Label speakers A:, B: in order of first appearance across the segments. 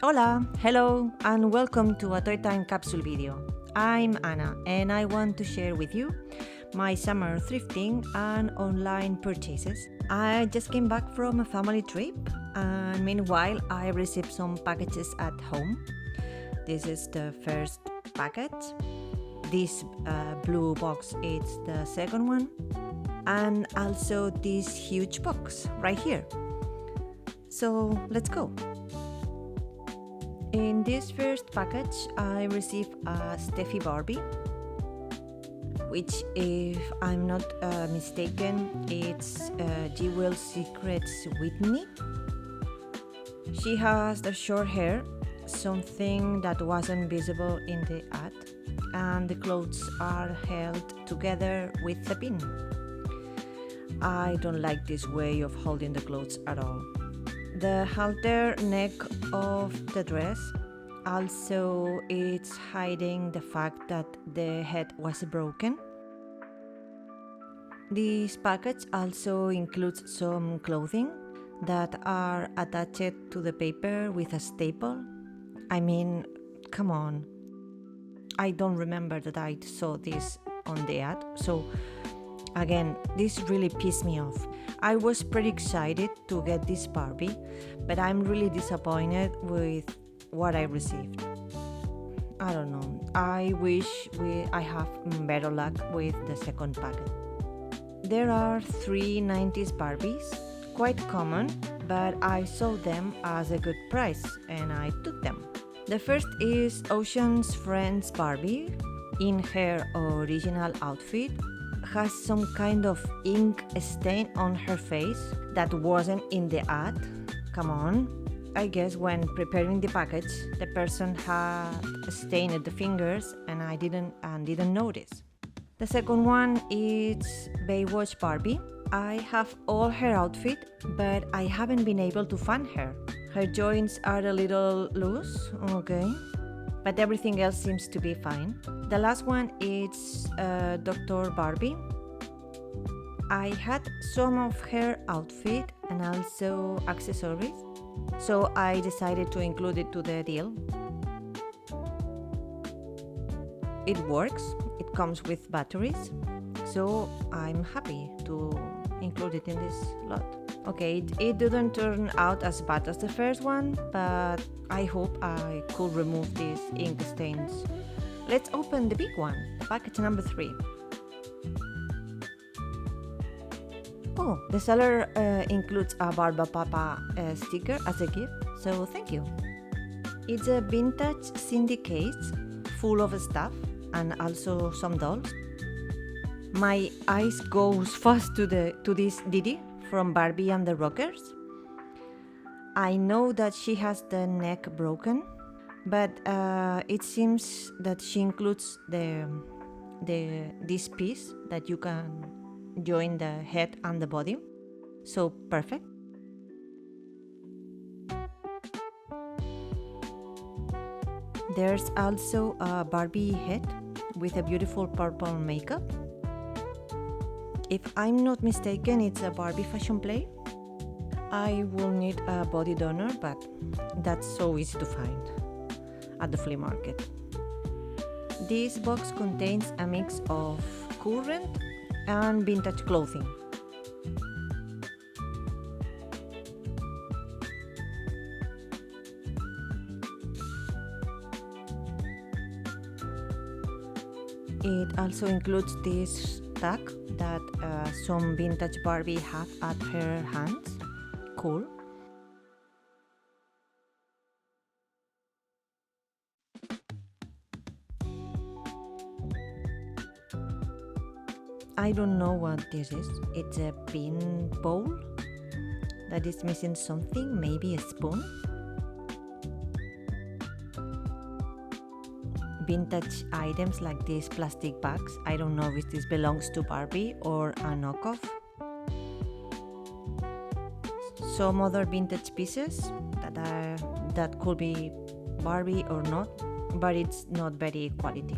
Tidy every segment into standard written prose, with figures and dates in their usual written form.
A: Hola, hello, and welcome to a Toy Time capsule video. I'm Anna, and I want to share with you my summer thrifting and online purchases. I just came back from a family trip, and meanwhile, I received some packages at home. This is the first package. This blue box is the second one, and also this huge box right here. So let's go. In this first package, I received a Steffi Barbie, which, if I'm not mistaken, it's Jewel's Secrets Whitney. She has the short hair, something that wasn't visible in the ad, and the clothes are held together with a pin. I don't like this way of holding the clothes at all. The halter neck of the dress also it's hiding the fact that the head was broken. This package also includes some clothing that are attached to the paper with a staple. I mean, come on. I don't remember that I saw this on the ad, so again, this really pissed me off. I was pretty excited to get this Barbie, but I'm really disappointed with what I received. I don't know. I wish I have better luck with the second packet. There are 3 90s Barbies, quite common, but I saw them as a good price and I took them. The first is Ocean's Friends Barbie in her original outfit. Has some kind of ink stain on her face that wasn't in the ad. Come on. I guess when preparing the package, the person had stained the fingers and I didn't notice. The second one is Baywatch Barbie. I have all her outfit, but I haven't been able to find her. Her joints are a little loose, okay, but everything else seems to be fine. The last one is Dr. Barbie. I had some of her outfit and also accessories, so I decided to include it to the deal. It works, it comes with batteries, so I'm happy to include it in this lot. Okay, it didn't turn out as bad as the first one, but I hope I could remove these ink stains. Let's open the big one, package number 3. Oh, the seller includes a Barba Papa sticker as a gift, so thank you. It's a vintage Cindy case full of stuff and also some dolls. My eyes goes fast to this Didi from Barbie and the Rockers. I know that she has the neck broken, but it seems that she includes this piece that you can join the head and the body. So perfect. There's also a Barbie head with a beautiful purple makeup. If I'm not mistaken, it's a Barbie fashion play. I will need a body donor, but that's so easy to find at the flea market. This box contains a mix of current and vintage clothing. It also includes this tag that some vintage Barbie have at her hands. Cool. I don't know what this is. It's a pin bowl that is missing something, maybe a spoon. Vintage items like these plastic bags. I don't know if this belongs to Barbie or a knockoff. Some other vintage pieces that could be Barbie or not, but it's not very quality.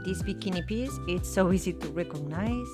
A: This bikini piece, it's so easy to recognize.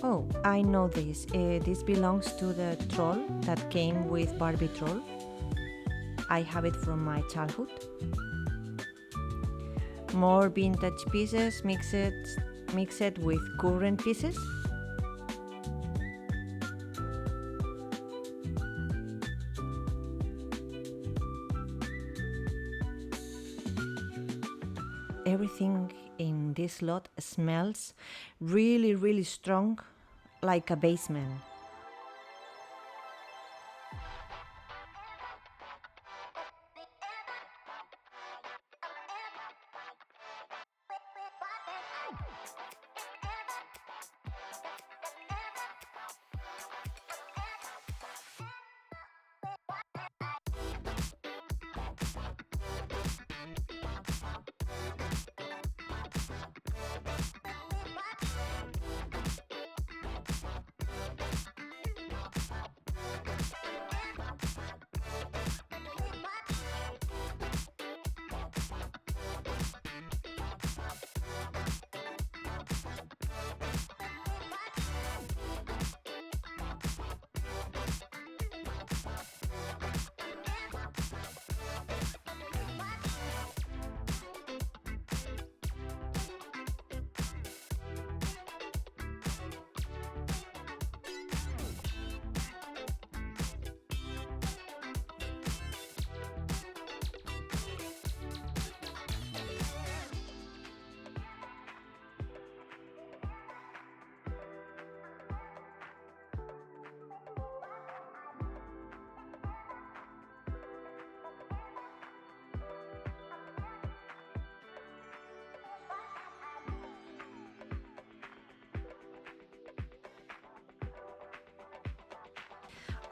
A: Oh, I know this. This belongs to the troll that came with Barbie troll. I have it from my childhood. More vintage pieces mixed with current pieces. Everything in this lot smells really, really strong, like a basement.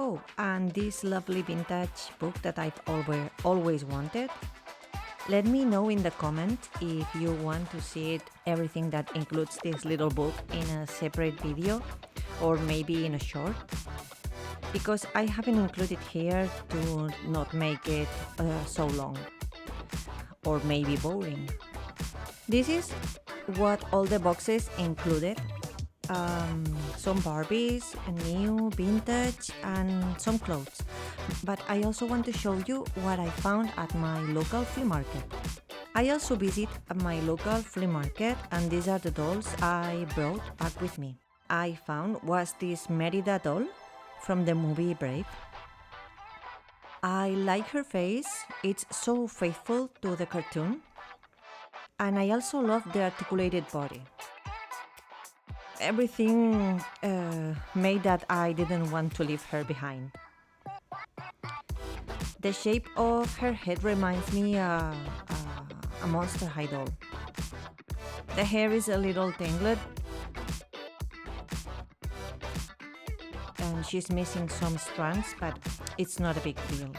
A: Oh, and this lovely vintage book that I've always wanted. Let me know in the comment if you want to see it, everything that includes this little book in a separate video or maybe in a short. Because I haven't included here to not make it so long or maybe boring. This is what all the boxes included. Some Barbies, new, vintage, and some clothes. But I also want to show you what I found at my local flea market. I also visit my local flea market, and these are the dolls I brought back with me. I found was this Merida doll from the movie Brave. I like her face, it's so faithful to the cartoon. And I also love the articulated body. Everything made that I didn't want to leave her behind. The shape of her head reminds me a Monster High doll. The hair is a little tangled and she's missing some strands, but it's not a big deal.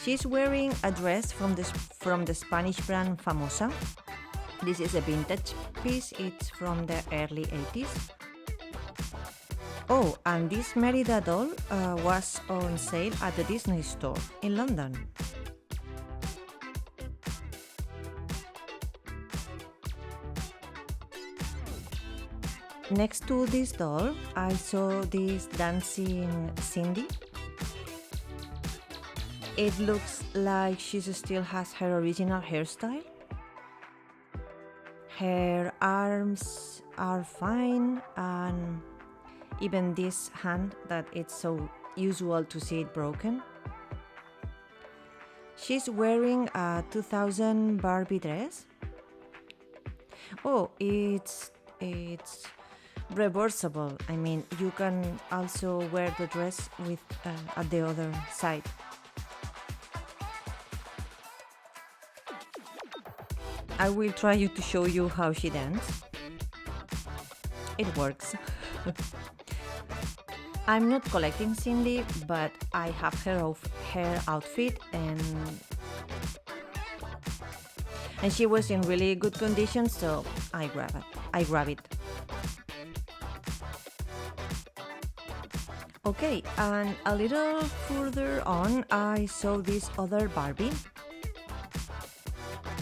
A: She's wearing a dress from the Spanish brand Famosa. This is a vintage piece, it's from the early 80's. Oh, and this Merida doll was on sale at the Disney store in London. Next to this doll, I saw this dancing Cindy. It looks like she still has her original hairstyle. Her arms are fine, and even this hand that it's so usual to see it broken. She's wearing a 2000 Barbie dress. Oh, it's it's reversible. I mean, you can also wear the dress with at the other side. I will try to show you how she dances. It works. I'm not collecting Cindy, but I have her outfit, and she was in really good condition, so I grab it. Okay, and a little further on, I saw this other Barbie.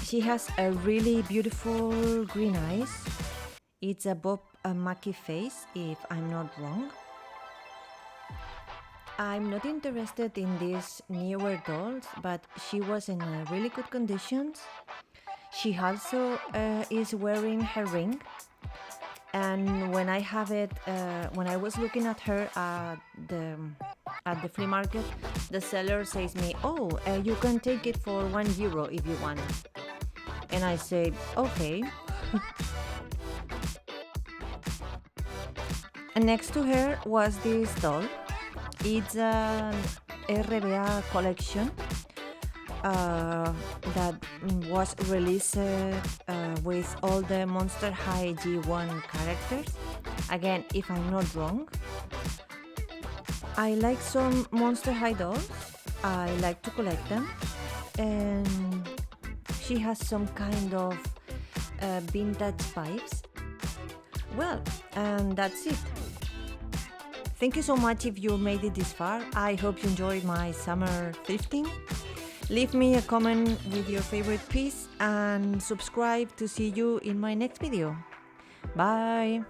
A: She has a really beautiful green eyes. It's a Bob Mackie face, if I'm not wrong. I'm not interested in these newer dolls, but she was in a really good conditions. She also is wearing her ring, and when I was looking at her at the flea market, the seller says me, "Oh, you can take it for €1 if you want." And I say, "Okay." And next to her was this doll. It's an RBA collection that was released with all the Monster High G1 characters. Again, if I'm not wrong. I like some Monster High dolls. I like to collect them. And she has some kind of vintage vibes. Well, and that's it. Thank you so much if you made it this far. I hope you enjoyed my summer thrifting. Leave me a comment with your favorite piece and subscribe to see you in my next video. Bye!